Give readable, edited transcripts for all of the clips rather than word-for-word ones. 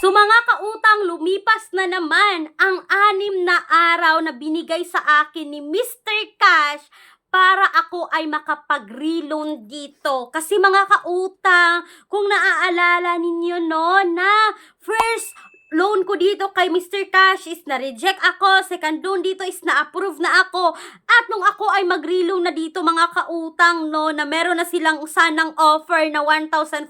So mga kautang, lumipas na naman ang 6 na araw na binigay sa akin ni Mr. Cash para ako ay makapag-reloan dito. Kasi mga kautang, kung naaalala ninyo no, na first loan ko dito kay Mr. Cash is na-reject ako, second loan dito is na-approve na ako, at nung ako ay mag-reloan na dito mga kautang no, na meron na silang sanang offer na 1,500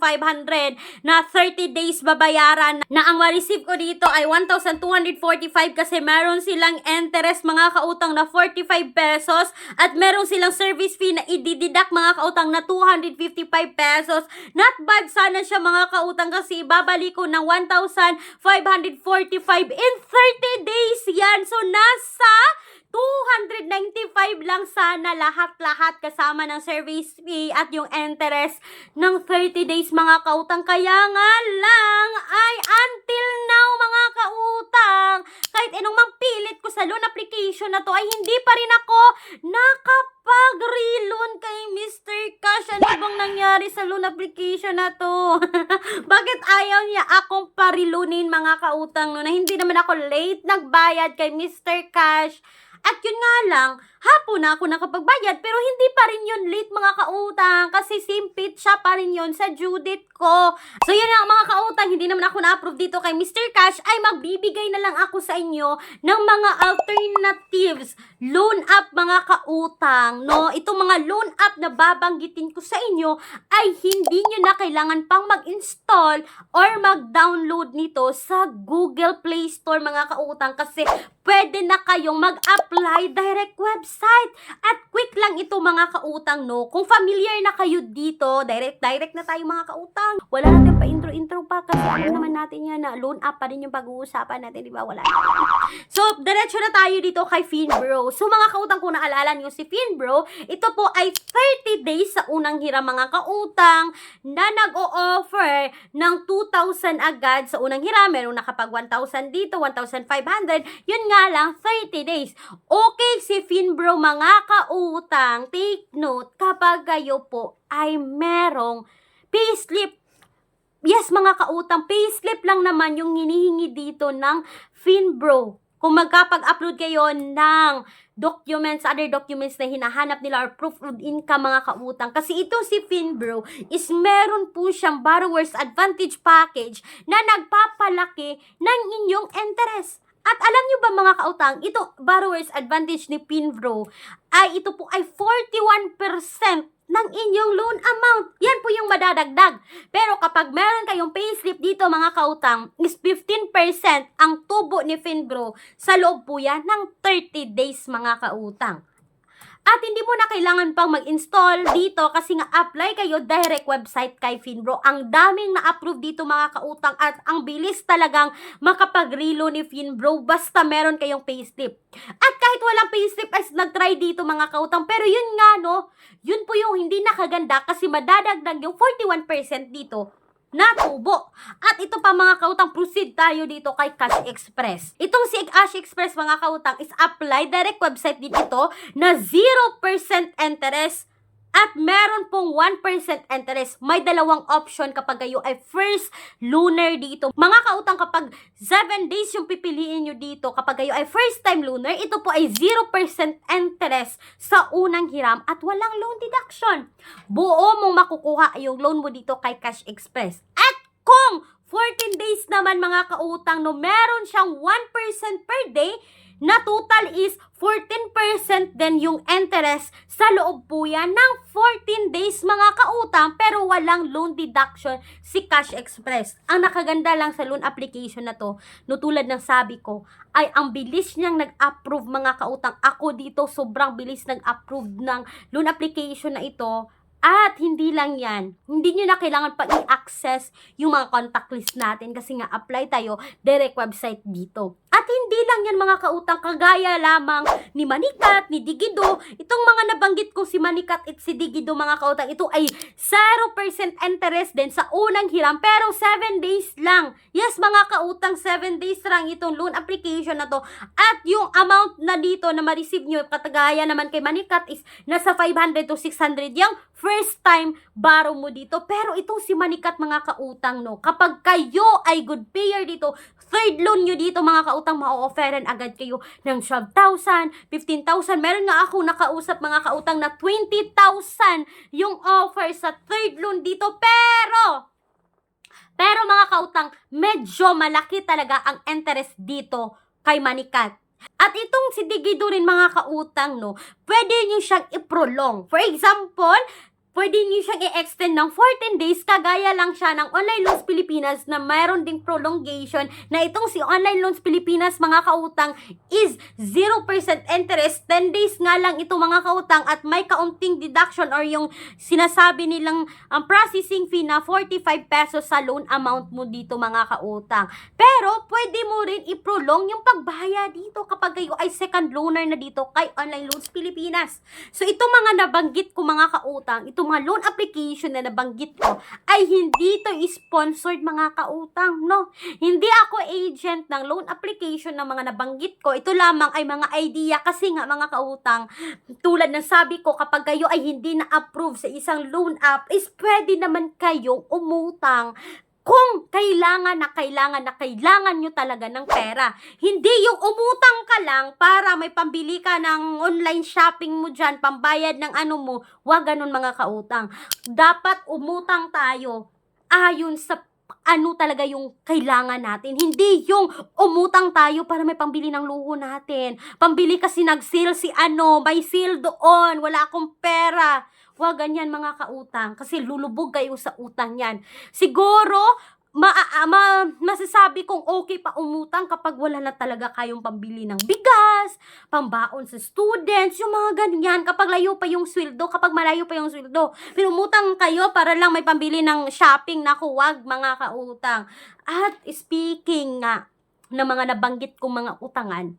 na 30 days babayaran, na ang ma-receive ko dito ay 1,245 kasi meron silang interest mga kautang na 45 pesos at meron silang service fee na i-deduct mga kautang na 255 pesos. Not bad sana siya mga kautang kasi babalik ko ng 1,545 in 30 days yan. So nasa 295 lang sana lahat-lahat kasama ng service fee at yung interest ng 30 days mga kautang. Kaya nga lang ay until now mga kautang, kahit anong pilit ko sa loan application na to ay hindi pa rin ako nakapag-reloan kay Mr. Cash. Ano bang nangyari sa loan application na to? Bakit ayaw niya akong parilunin mga kautang no, na hindi naman ako late nagbayad kay Mr. Cash? At yun nga lang, hapon na ako nakapagbayad pero hindi pa rin yun late mga kautang kasi simpit siya pa rin yun sa due date ko. So yun nga mga kautang, hindi naman ako na-approve dito kay Mr. Cash, ay magbibigay na lang ako sa inyo ng mga alternatives. Loan up mga kautang, no? Itong mga loan up na babanggitin ko sa inyo ay hindi nyo na kailangan pang mag-install or mag-download nito sa Google Play Store mga kautang kasi pwede na kayong mag-apply direct website. At quick lang ito mga kautang, no? Kung familiar na kayo dito, direct na tayo mga kautang. Wala natin pa intro pa kasi alam naman natin yan na loan up pa rin yung pag-uusapan natin, di ba? Wala. So, diretso na tayo dito kay Finbro. So, mga kautang, kung naalala nyo si Finbro, ito po ay 30 days sa unang hiram mga kautang na nag-o-offer ng 2,000 agad sa unang hiram. Merong nakapag 1,000 dito, 1,500. Yun nga lang, 30 days. Okay si Finbro mga kautang, take note kapag kayo po ay merong payslip. Yes mga kautang, payslip lang naman yung hinihingi dito ng Finbro. Kung magkapag-upload kayo ng documents, other documents na hinahanap nila or proof of income mga kautang. Kasi ito si Finbro is meron po siyang borrower's advantage package na nagpapalaki ng inyong interest. At alam nyo ba mga kautang, ito borrower's advantage ni Finbro ay ito po ay 41% ng inyong loan amount. Yan po yung madadagdag. Pero kapag meron kayong payslip dito mga kautang, is 15% ang tubo ni Finbro sa loob po yan ng 30 days mga kautang. At hindi mo na kailangan pang mag-install dito kasi nga apply kayo direct website kay Finbro. Ang daming na-approve dito mga kautang at ang bilis talagang makapag-reloan ni Finbro basta meron kayong payslip. At kahit walang payslip ay nag-try dito mga kautang. Pero yun nga no, yun po yung hindi nakaganda kasi madadagdag yung 41% dito na tubo. At ito pa mga kautang, proceed tayo dito kay Cash Express. Itong si Cash Express mga kautang is apply direct website din ito na 0% interest at meron pong 1% interest. May dalawang option kapag kayo ay first loaner dito. Mga kautang, kapag 7 days yung pipiliin nyo dito, kapag kayo ay first time loaner, ito po ay 0% interest sa unang hiram at walang loan deduction. Buo mong makukuha yung loan mo dito kay Cash Express. At kung 14 days naman mga kautang, no, meron siyang 1% per day, na total is 14% din yung interest sa loob po yan ng 14 days mga kautang pero walang loan deduction si Cash Express. Ang nakaganda lang sa loan application na to, no, tulad ng sabi ko, ay ang bilis niyang nag-approve mga kautang. Ako dito sobrang bilis nag-approve ng loan application na ito. At hindi lang yan, hindi nyo na kailangan pa i-access yung mga contact list natin kasi nga apply tayo direct website dito. At hindi lang yan mga kautang, kagaya lamang ni Manikat, ni Digido. Itong mga nabanggit ko si Manikat at si Digido mga kautang, ito ay 0% interest din sa unang hiram pero 7 days lang. Yes mga kautang, 7 days lang itong loan application na to. At yung amount na dito na ma-receive nyo, katagaya naman kay Manikat is nasa 500 to 600 yung first first time borrow mo dito. Pero itong si Manikat mga kautang, no, kapag kayo ay good payer dito, third loan nyo dito mga kautang, ma-offeran agad kayo ng 12,000, 15,000. Meron nga ako nakausap mga kautang na 20,000 yung offer sa third loan dito. Pero mga kautang, medyo malaki talaga ang interest dito kay Manikat. At itong si Digido rin mga kautang, no, pwede nyo siyang i-prolong. For example, pwede nyo siyang i-extend ng 14 days, kagaya lang siya ng Online Loans Pilipinas na mayroon ding prolongation na itong si Online Loans Pilipinas mga kautang is 0% interest. 10 days nga lang ito mga kautang at may kaunting deduction or yung sinasabi nilang processing fee na 45 pesos sa loan amount mo dito mga kautang. Pero pwede mo rin i-prolong yung pagbayad dito kapag kayo ay second loaner na dito kay Online Loans Pilipinas. So itong mga nabanggit ko mga kautang, itong mga loan application na nabanggit ko ay hindi to sponsored mga kautang, no? Hindi ako agent ng loan application ng mga nabanggit ko. Ito lamang ay mga idea kasi nga mga kautang, tulad ng sabi ko, kapag kayo ay hindi na-approve sa isang loan app, is pwede naman kayong umutang kung kailangan nyo talaga ng pera. Hindi yung umutang ka lang para may pambili ka ng online shopping mo dyan, pambayad ng ano mo. Wag ganun mga kautang. Dapat umutang tayo ayon sa ano talaga yung kailangan natin. Hindi yung umutang tayo para may pambili ng luho natin. Pambili kasi nag-sale si ano, may sale doon, wala akong pera. Wag ganyan mga kautang kasi lulubog kayo sa utang yan. Siguro, masasabi kong okay pa umutang kapag wala na talaga kayong pambili ng bigas, pambaon sa students, yung mga ganyan, kapag layo pa yung sweldo, kapag malayo pa yung sweldo. Pero umutang kayo para lang may pambili ng shopping, naku, wag mga kautang. At speaking nga ng mga nabanggit kong mga utangan,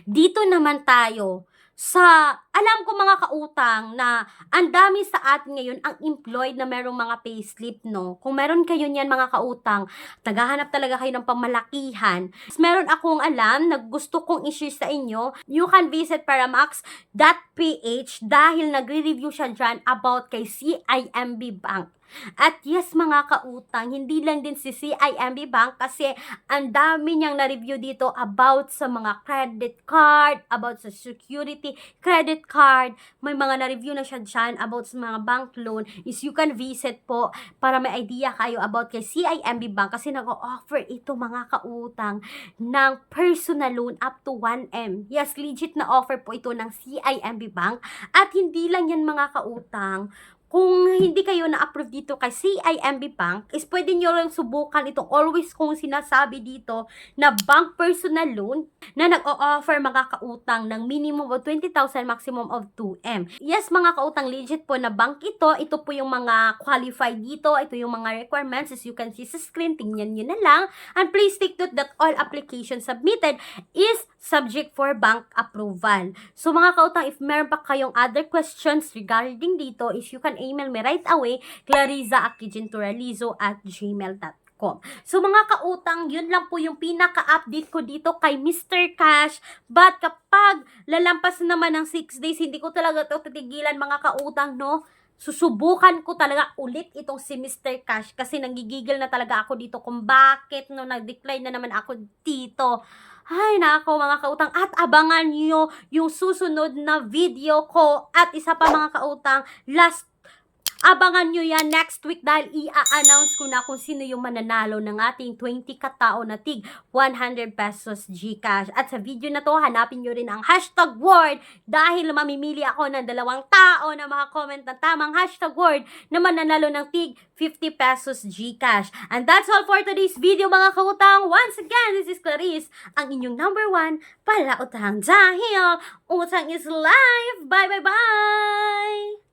dito naman tayo sa, alam ko mga kautang na ang dami sa atin ngayon ang employed na merong mga payslip, no? Kung meron kayo niyan mga kautang, naghahanap talaga kayo ng pamalakihan. Meron akong alam na gusto kong i-share sa inyo. You can visit paramax.ph dahil nagre-review siya dyan about kay CIMB Bank. At yes mga kautang, hindi lang din si CIMB Bank kasi ang dami niyang na-review dito about sa mga credit card, about sa security credit card. May mga na-review na siya dyan about sa mga bank loan. Is you can visit po para may idea kayo about kay CIMB Bank kasi nag-offer ito mga kautang ng personal loan up to 1M. Yes, legit na offer po ito ng CIMB Bank. At hindi lang yan mga kautang, kung hindi kayo na-approve dito kay CIMB Bank, is pwede nyo lang subukan itong always kong sinasabi dito na bank personal loan na nag-o-offer mga kautang ng minimum of 20,000, maximum of 2M. Yes, mga kautang, legit po na bank ito. Ito po yung mga qualified dito. Ito yung mga requirements as you can see sa screen. Tingnan nyo na lang. And please take note that all applications submitted is subject for bank approval. So mga kautang, if meron pa kayong other questions regarding dito, is you can email me right away, clariza@gmail.com. So mga kautang, yun lang po yung pinaka-update ko dito kay Mr. Cash. But kapag lalampas naman ng 6 days, hindi ko talaga ito titigilan mga kautang, no? Susubukan ko talaga ulit itong si Mr. Cash kasi nagigigil na talaga ako dito kung bakit no nag-decline na naman ako dito. Ay, nako mga kautang, at abangan nyo yung susunod na video ko. At isa pa mga kautang, abangan nyo yan next week dahil i-announce ko na kung sino yung mananalo ng ating 20 katao na tig 100 pesos GCash. At sa video na to, hanapin nyo rin ang hashtag word dahil mamimili ako ng 2 tao na makakomment ng tamang hashtag word na mananalo ng tig 50 pesos GCash. And that's all for today's video mga kautang. Once again, this is Clarice, ang inyong number 1 para utang dahil utang is life. Bye bye bye!